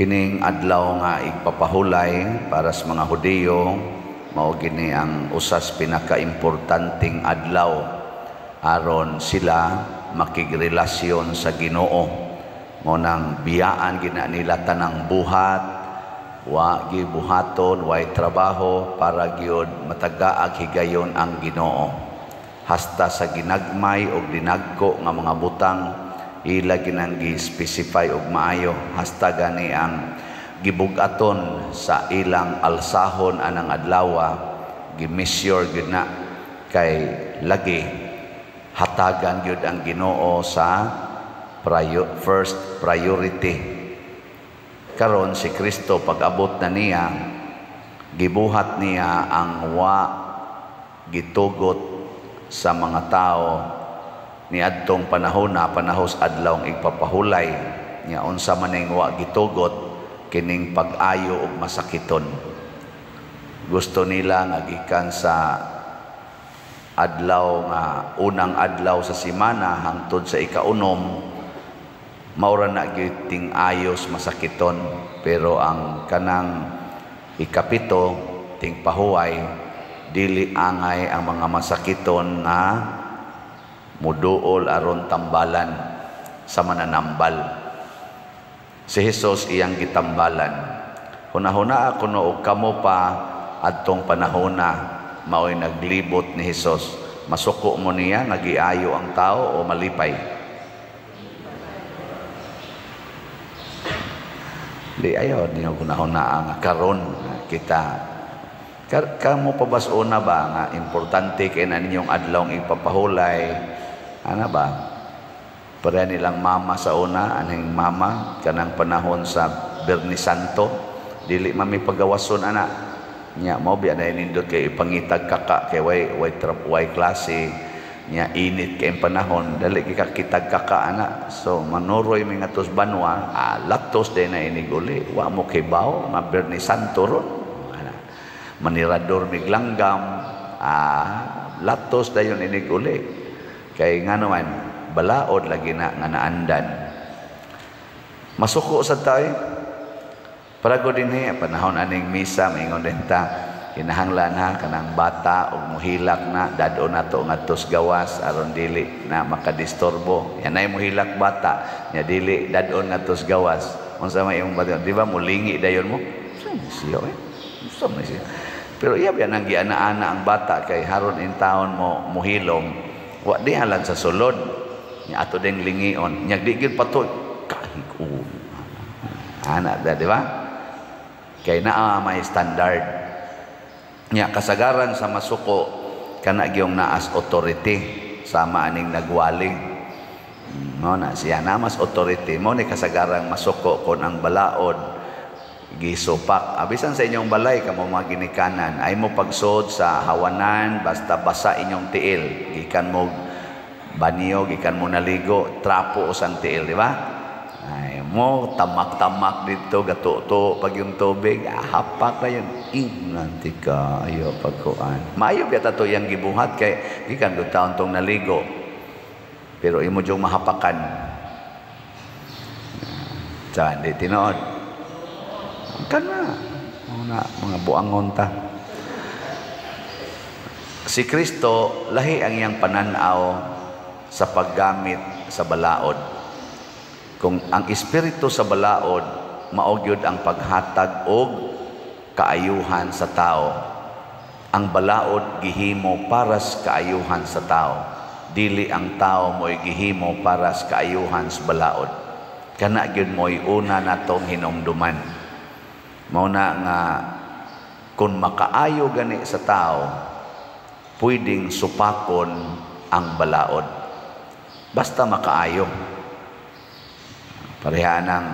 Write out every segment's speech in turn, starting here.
Kining adlaw nga igpapahulay para sa mga Hudiyo, mao gini ang usas pinakaimportanteng adlaw aron sila makigrelasyon sa Ginoo. Mao nang biyaan gina nila tanang buhat, wa gibuhaton, way trabaho para gyud matagaag higayon ang Ginoo. Hasta sa ginagmay o dinagko nga mga butang ila ginang gi-specify og maayo, hasta gani ang gibugaton sa ilang alsahon anang adlaw gi-measure gyud na kay lagi hatagan gyud ang Ginoo sa first priority. Karon si Kristo pag-abot na niya, gibuhat niya ang wa gitugot sa mga tao ni adtong panahon na panahos adlawng igpapahulay niya unsa maning wa gitugot kining pag-ayo ug masakiton. Gusto nila nga gikan sa adlaw nga unang adlaw sa semana hangtod sa ikaunom maura na gyud ting ayos masakiton, pero ang kanang ikapito ting pahuway dili angay ang mga masakiton nga muduol aron tambalan sa mananambal. Si Jesus iyang gitambalan. Hunahuna ako no og kamo pa adtong panahon na mao'y naglibot ni Jesus. Masuko mo niya nagiayo ang tao o malipay? Di ayo niyo hunahuna ang karon kita kamo pabas-una ba nga importante kay na ninyong adlawng ipapahulay. Ano ba? Para nilang mama sa una, aning mama, kanang panahon sa Berni Santo, dili mami pagawason ana. Nya mo biya na nindot kay ipangitag kaka kay way klase nya init kay panahon, dali kay kakitag kaka ana. So manuroy mi ngatos banwa, latos day na iniguli. Wa mo kay baw, nga Berni Santo ron. Manirador mig langgam, latos dayon iniguli. Kay nga naman, balaod lagi na nga naandan. Masuko sa tayo. Para ko din panahon aning misa, maingon din ta, kinahanglan ha, kanang bata o muhilak na, dado na to ngatos gawas, aron dili na makadistorbo. Yan ay muhilak bata, niya dili, dado ngatos gawas. Kung sa may yung bata, di ba mulingi dayon mo? Siya siya. Pero iya yan ang giana-ana ang bata, kay haron in taon mo muhilom, wa di halan sa sulod nya ato ding lingion nya di gid patoy kahig anak da, di ba? Kay naa may standard nya kasagaran sa masuko kana gyung naas authority sama aning nagwaling mo na siya na mas authority mo ni kasagarang masuko kon ang balaod gisupak. Abisan sa inyong balay kamo mga ginikanan ay mo pagsod sa hawanan basta basa inyong tiil, gikan mo banyo, gikan mo naligo, trapo usang tiil, di ba? Ay mo tamak-tamak dito gatuto pag yung tubig, hapak na yun. Nanti ka ayo pagkuan. Maayo biya tato yang gibuhat kay gikan do taon tong naligo. Pero imo jung mahapakan. Diyan di tinuod. Kana mga buangon ta. Si Kristo lahi ang iyang pananaw sa paggamit sa balaod. Kung ang espiritu sa balaod mao gyud ang paghatag og kaayuhan sa tao, ang balaod gihimo para sa kaayuhan sa tao, dili ang tao mo'y gihimo para sa kaayuhan sa balaod. Kana gyud mo'y una natong hinumduman. Mao na nga kung makaayo gani sa tao, pwedeng supakon ang balaod. Basta makaayo. Pareha ng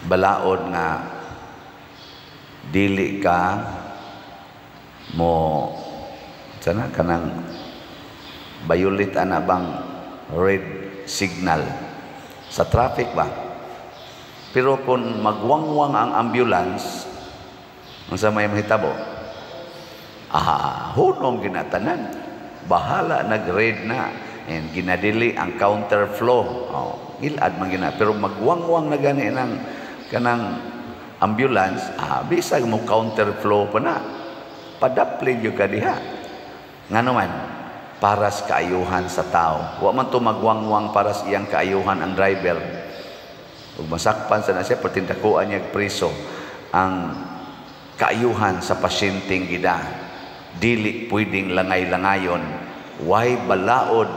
balaod nga dili ka mo sana kanang violate ana bang red signal sa traffic ba? Pero kung magwangwang ang ambulance, ang sa may mahitabo, hunong ginatanan, bahala nag-red na. and ginadili ang counterflow. Ilad man gina, pero magwangwang na gani ng kanang ambulance, bisag mo counterflow pa na, padaplig yung kadiha. Nga naman, para sa kaayuhan sa tao. Wa man to magwangwang para sa iyang kaayuhan ang driver. Ug masakpan sa na siya, patindakuan niya priso. Ang kaayuhan sa pasyenteng gida, dili pwedeng langay-langayon, way balaod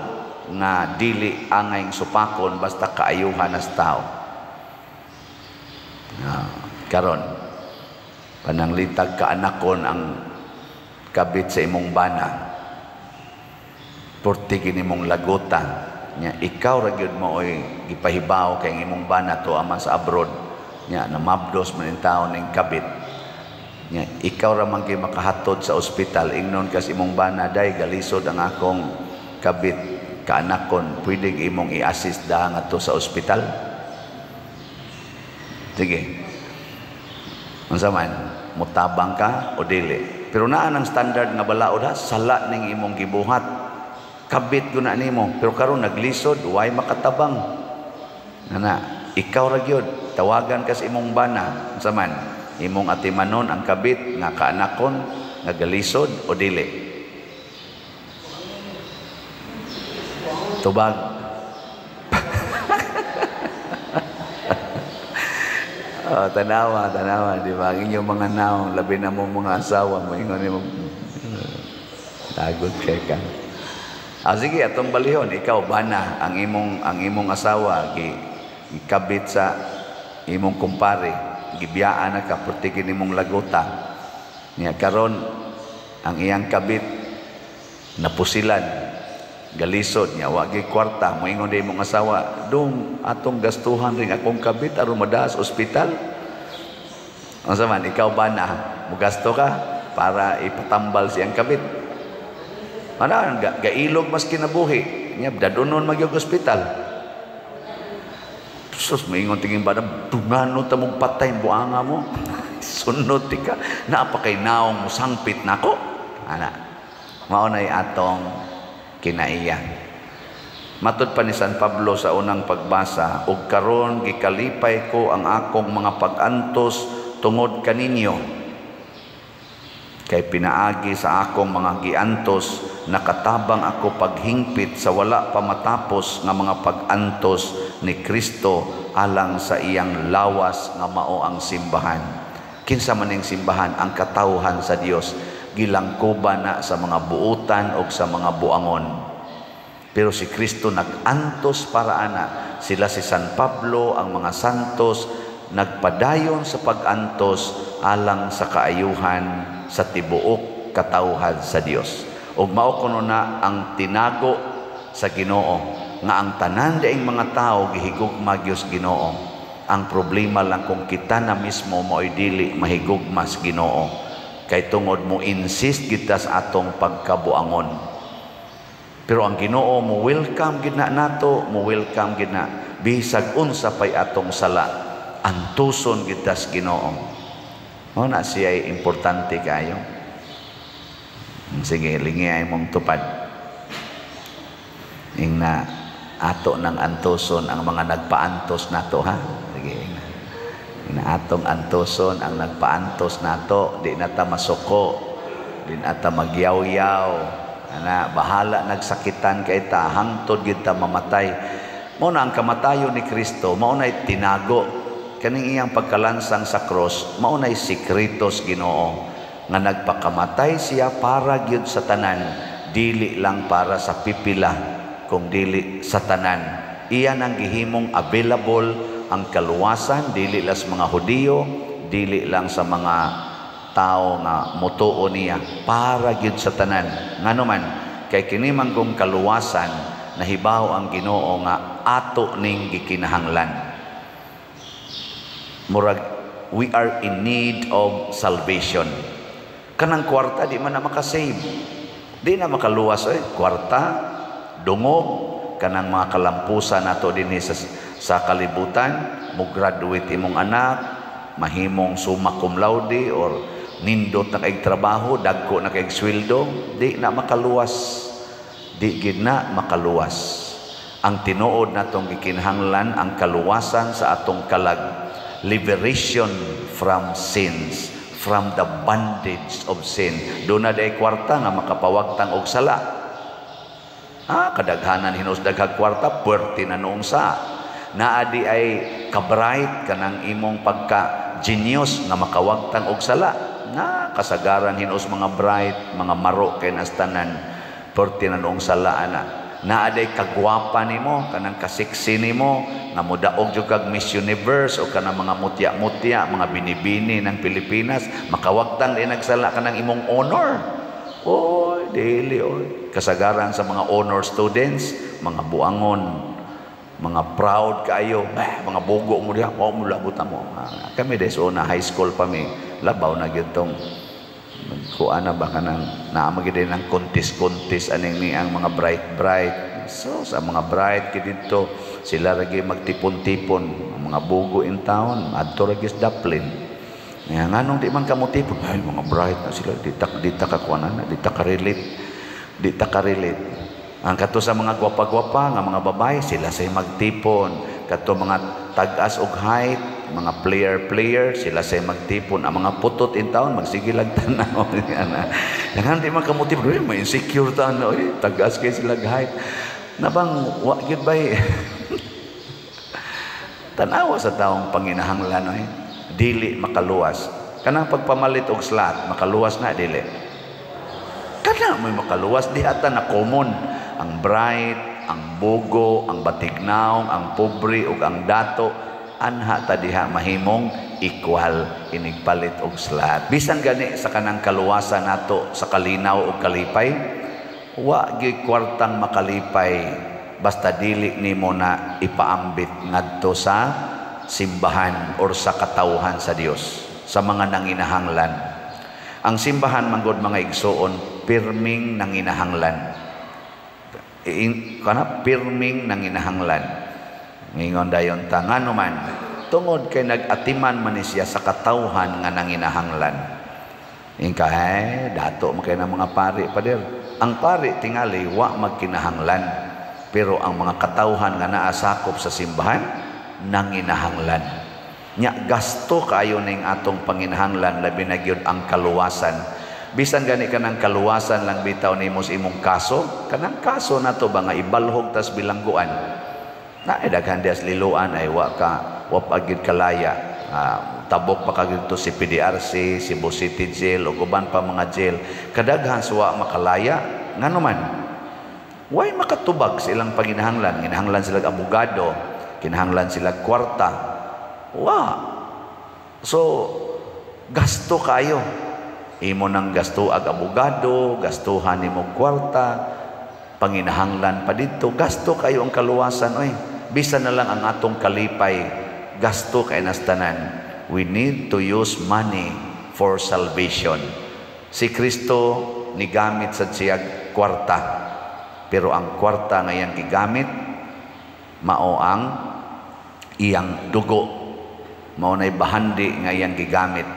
nga dili angay supakon basta kaayuhan as tao. Karon, pananglitag kaanakon ang kabit sa imong bana, porti kini mong lagutan nya ikaw ra gyud mo oy gipahibaw kay imong bana to ama sa abroad nya namabdos man in taon ning kabit nya ikaw ra man gyud makahatod sa ospital ingnon kas imong bana day galisod ang akong kabit kaanakon, pwede imong i-assist da ngadto sa ospital. Sige, unsa man mutabang ka o dili, pero naa nang standard nga balaod ha, sala ning imong gibuhat, kabit guna nimo, pero karon naglisod way makatabang ana ikaw ra gyud tawagan ka sa imong bana unsa man imong atimanon ang kabit nga kaanakon nga galisod o dili. Tubag. Tanawa, di ba? Ang inyong mga naong, labi na mo mga asawa mo, ingon mo, tagot kay ka. Sige, atong balihon, ikaw, bana, ang imong asawa, ikabit sa imong kumpare, gibiyaan na ka, putikin imong laguta. Niya, karon ang iyang kabit, napusilan, galisod niya, wagi kwarta, moingon din mong asawa, dong atong gastuhan ring akong kabit aron madaas ospital. Ano man, ikaw ba na mugasto ka para ipatambal siyang kabit? Ano, gailog mas kinabuhi niya, dadunon magyog ospital. Sus, moingon tingin ba na, dungano ta mong patay buanga mo? Sunod tika, napakay naong musangpit na ko. Ana, maunay atong kinaiya. Matud pa ni San Pablo sa unang pagbasa, ug karon gikalipay ko ang akong mga pag-antos tungod kaninyo. Kay pinaagi sa akong mga giantos, nakatabang ako paghingpit sa wala pa matapos nga mga pag-antos ni Kristo alang sa iyang lawas nga mao ang simbahan. Kinsa man ning simbahan? Ang katawhan sa Dios. Gilangkuban na sa mga buutan o sa mga buangon. Pero si Kristo nag-antos para ana. Sila si San Pablo, ang mga santos, nagpadayon sa pag-antos alang sa kaayuhan sa tibuok katawhan sa Dios. Ug mao kuno na ang tinago sa Ginoo nga ang tanan daing mga tao gihigugma Dios Ginoo. Ang problema lang kung kita na mismo mo'y dili mahigugma sa Ginoo. Kay tungod mo insist kita sa atong pagkabuangon. Pero ang Ginoo mo welcome gid na nato, mo welcome gid na bisag unsa pay atong sala, antuson kita sa Ginoo. Mao na siya importante kayo. Sige, lingay mong tupad. Ing na ato ng antuson ang mga nagpaantos nato ha. Sige. Na atong antoson ang nagpaantos nato, di nata masuko, di nata magyaw-yaw, ana bahala nagsakitan kay ta, hangtod gid ta mamatay. Mao na ang kamatayon ni Kristo, mao na tinago kaning iyang pagkalansang sa cross, mao na sikretos Ginoo nga nagpakamatay siya para gyud sa tanan, dili lang para sa pipila, kung dili sa tanan. Iyan ang gihimong available ang kaluwasan, dili lang sa mga Hudiyo, dili lang sa mga tao nga mutuo niya, para gyud sa tanan. Ngano man, kay kini manggong kaluwasan, nahibaw ang Ginoo nga ato ning gikinahanglan. Murag, we are in need of salvation. Kanang kwarta, di man na makasave. Di na makaluwas, kwarta, dungog, kanang mga kalampusan nato din sa kalibutan, mo graduate imong anak, mahimong summa cum laude or nindot na kaig trabaho, dagko na kaig sweldo, di na makaluwas di gid na makaluwas. Ang tinuod natong gikinahanglan ang kaluwasan sa atong kalag, liberation from sins, from the bondage of sin. Doon na day kwarta nga makapawagtang og sala. Kadaghanan hinusdaghag kwarta, puwerte na noong sa. Naadi ay kabright kanang imong pagka-genius nga makawagtang og sala. Kasagaran hinos mga bright, mga maro kay nastanan, puwerte na noong sala ana. Naaday kagwapa nimo, kanang kasiksi nimo, nga mudaog jud kag Miss Universe o kanang mga mutya-mutya, mga binibini ng Pilipinas, makawagtang din nagsala kanang imong honor. Oy, dili oy. Kasagaran sa mga honor students, mga buangon, mga proud kayo, mga bugo mo diha, mo labutan mo. Kami des una high school pa mi, labaw na gyud tong kuana ba kanang naamagi din ang kuntis-kuntis aning ni ang mga bright. So sa mga bright kidto sila lagi magtipon-tipon, ang mga bugo in town adto lagi sa Daplin. Nganong di man kamo tipon, ay mga bright na sila di ta kakuanan, di ta ka-relate. Ang kato sa mga gwapa-gwapa nga mga babae sila say magtipon, kato mga tag-as og height, mga player sila say magtipon. Ang mga putot in town magsigilag tanaw yan di man kamutip, may insecure tanaw tag-as kay sila height nabang wa gyud bay tanawa sa taong panginahanglan dili makaluwas. Kanang pagpamalit og slot makaluwas na dili, kana may makaluwas di ata na common ang bright, ang bugo, ang batignaw, ang pobre ug ang dato anha ta diha mahimong equal inigpalit og slot. Bisan gani sa kanang kaluwasan nato sa kalinaw ug kalipay, wa gyud kwartang makalipay basta dili nimo na ipaambit ngadto sa simbahan or sa katawhan sa Dios sa mga nanginahanglan. Ang simbahan manggod mga igsoon pirming nanginahanglan. Pirming nanginahanglan. Ngingon dayon ta nganuman tungod kay nagatiman man siya sa katawhan nga nanginahanglan. Ingka dato man kay mga pari pader. Ang pari tingali wa magkinahanglan, pero ang mga katawhan nga naa sakop sa simbahan nanginahanglan. Nya gasto kayo ning atong panginahanglan labi na gyud ang kaluwasan. Bisan gani kanang kaluwasan lang bitaw nimo sa imong kaso, kanang kaso nato ba nga ibalhog tas bilangguan. Na daghan dias liluan ay wa pagid kalaya. Tabok pa kagid to si PDRC, Cebu City Jail ug uban pa mga jail. Kadaghan suwa makalaya nganuman. Way makatubag sa ilang panginahanglan. Kinahanglan sila abogado, kinahanglan sila kwarta. So gasto kayo. Imo nang gasto ag abogado, gastuhan nimo kwarta, panginahanglan pa dito, gasto kayo ang kaluwasan bisan na lang ang atong kalipay, gasto kay nastanan. We need to use money for salvation. Si Kristo nigamit sa siyag kwarta, pero ang kwarta nga iyang gigamit mao ang iyang dugo, mao nay bahandi nga iyang gigamit,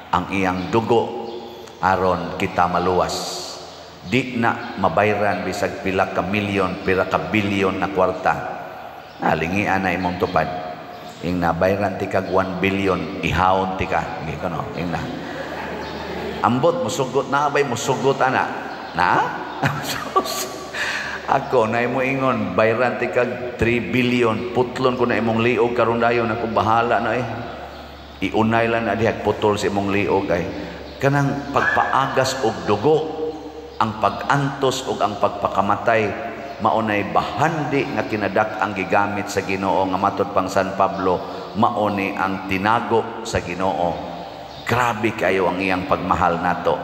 ang iyang dugo aron kita maluwas. Di na mabayran bisag pila ka milyon, pila ka bilyon na kwarta. Lingian na imong tupad. Ing nabayran ti kag 1 billion, ihawon ti ka. Gi kono, ing na. Ambot musugot na abay musugot ana. Na? Ako na imo ingon bayran ti kag 3 billion, putlon ko na imong liog karon dayon ako bahala na Iunay lang na diha putol sa imong liog kanang pagpaagas og dugo, ang pagantos og ang pagpakamatay maunay bahandi nga kinadak ang gigamit sa Ginoo nga matud pang San Pablo mauni ang tinago sa Ginoo. Grabe kayo ang iyang pagmahal nato.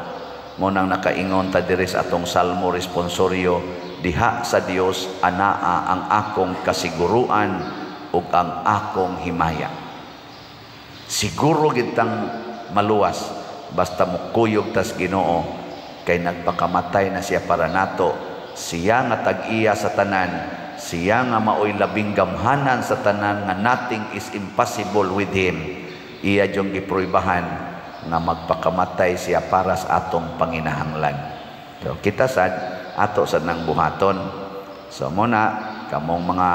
Mo nang nakaingon ta diri sa atong salmo responsorio, diha sa Dios anaa ang akong kasiguruan ug ang akong himaya. Siguro gitang maluwas basta mukuyog tas Ginoo kay nagpakamatay na siya para nato. Siya nga tag-iya sa tanan, siya nga maoy labing gamhanan sa tanan nga nothing is impossible with him. Iya jong gipruibahan nga magpakamatay siya para sa atong panginahanglan. So kita sad ato sa nang buhaton. So muna kamong mga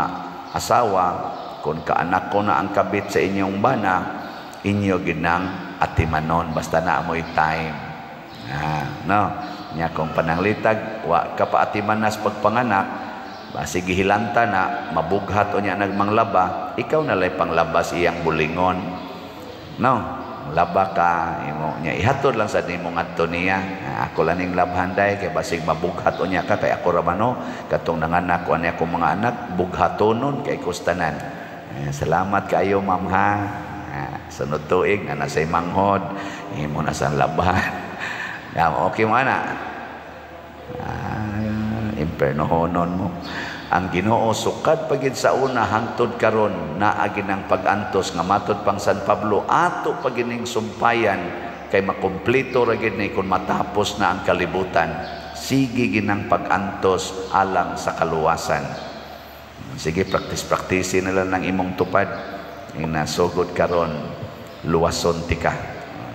asawa, kung kaanak ko na ang kabit sa inyong bana, inyo ginang atimanon basta na amoy time. No, nya kung pananglitag wa ka pa atimanas pagpanganak, basi gihilanta na mabughat o nya nagmanglaba, ikaw na lay panglabas iyang bulingon. No, laba ka imo nya ihatod lang sa nimo ngadto niya. Ako lang ning labhanday kay basig mabughat o nya ka kay ako ra mano katong nanganak ko ani ako mga anak bughatonon kay kustanan. Salamat kayo ma'am ha. Sunod tuig na nasay manghod imo na sa labahan. Okay mo ana. Impernohonon mo. Ang Ginoo sukad pagid sa una hangtod karon naa ginang pag-antos nga matud pang San Pablo ato pagining sumpayan kay makumpleto ra gid ni kun matapos na ang kalibutan. Sige ginang pag-antos alang sa kaluwasan. Sige, practice nila ng imong tupad. Ina sugod karon luwason tika.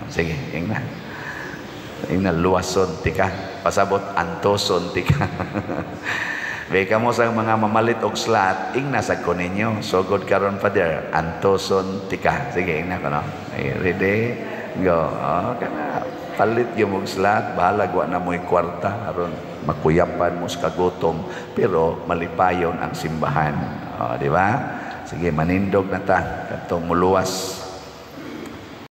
Sige, ina luwason tika. Pasabot antoson tika. Beka mo sa mga mamalit og slat, ingna ko ninyo. Sugod karon Father, antoson tika. Sige, ingna ko no. Ready? Go. Kana palit gyud og slat, bahala wa na mo'y kwarta aron makuyapan mo sa kagutom, pero malipayon ang simbahan. Di ba? Sige, manindog na ta katong muluwas.